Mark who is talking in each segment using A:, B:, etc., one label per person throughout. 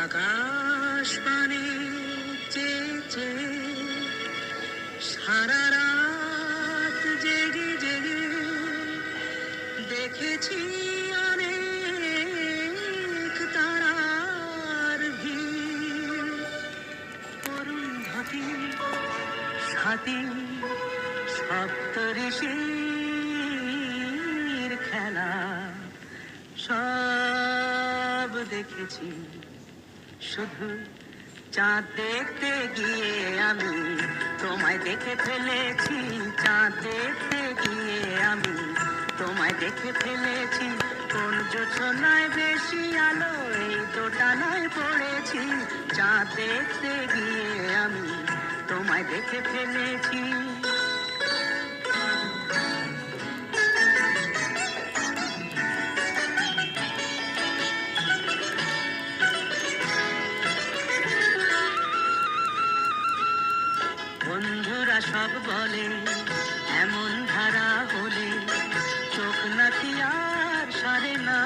A: আকাশ পানে চেয়ে চেয়ে সারা রাত জেগে জেগে দেখেছি অনেক তারার ভিড়। অরুন্ধতী সাথী সপ্তঋষির খেলা সব দেখেছি। শুধু চাঁদ দেখতে গিয়ে আমি তোমায় দেখে ফেলেছি। চাঁদ দেখতে গিয়ে আমি তোমায় দেখে ফেলেছি। কোন জোছনায় বেশি আলো এই দোটানায় পড়েছি। চাঁদ দেখতে গিয়ে আমি তোমায় দেখে ফেলেছি। বন্ধুরা সব বলে এমন ধারা হলে চোখ নাকি আর সারে না।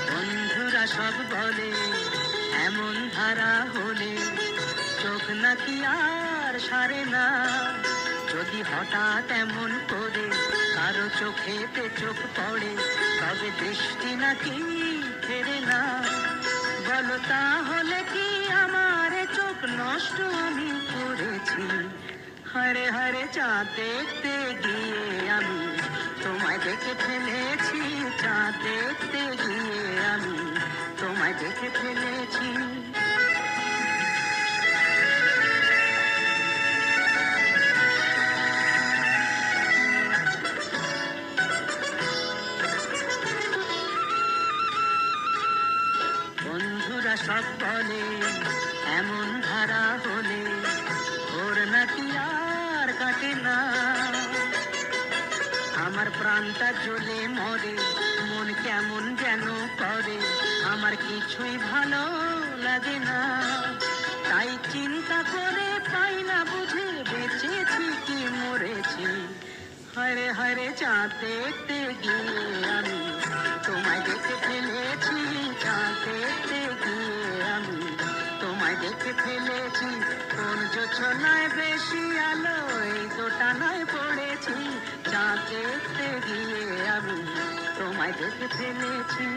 A: বন্ধুরা সব বলে এমন ধারা হলে চোখ নাকি আর সারে না। যদি হঠাৎ এমন করে কারো চোখেতে চোখ পড়ে তবে দৃষ্টি নাকি ফেরে না। বলো তাহলে কি আমার চোখ নষ্ট আমি করেছি? হারে হারে চাঁদ দেখতে গিয়ে আমি তোমায় দেখে ফেলেছি। চাঁদ দেখতে গিয়ে আমি তোমায় দেখে ফেলেছি। বন্ধুরা সব বলে এমন ধারা হলে ওর নাকি আর কাটে না। আমার প্রাণটা জ্বলে মরে মন কেমন যেন করে আমার কিছুই ভালো লাগে না। তাই চিন্তা করে পাই না বুঝে বেঁচেছি কি মরেছি। হারে হারে চাঁদ দেখতে গিয়ে আমি তোমায় দেখে ফেলেছি। চাঁদ দেখতে গিয়ে আমি তোমায় দেখে ফেলেছি। কোন জোছনায় বেশি আলো এই দোটানায় পড়েছি। চাঁদ দেখতে গিয়ে আমি তোমায় দেখে ফেলেছি।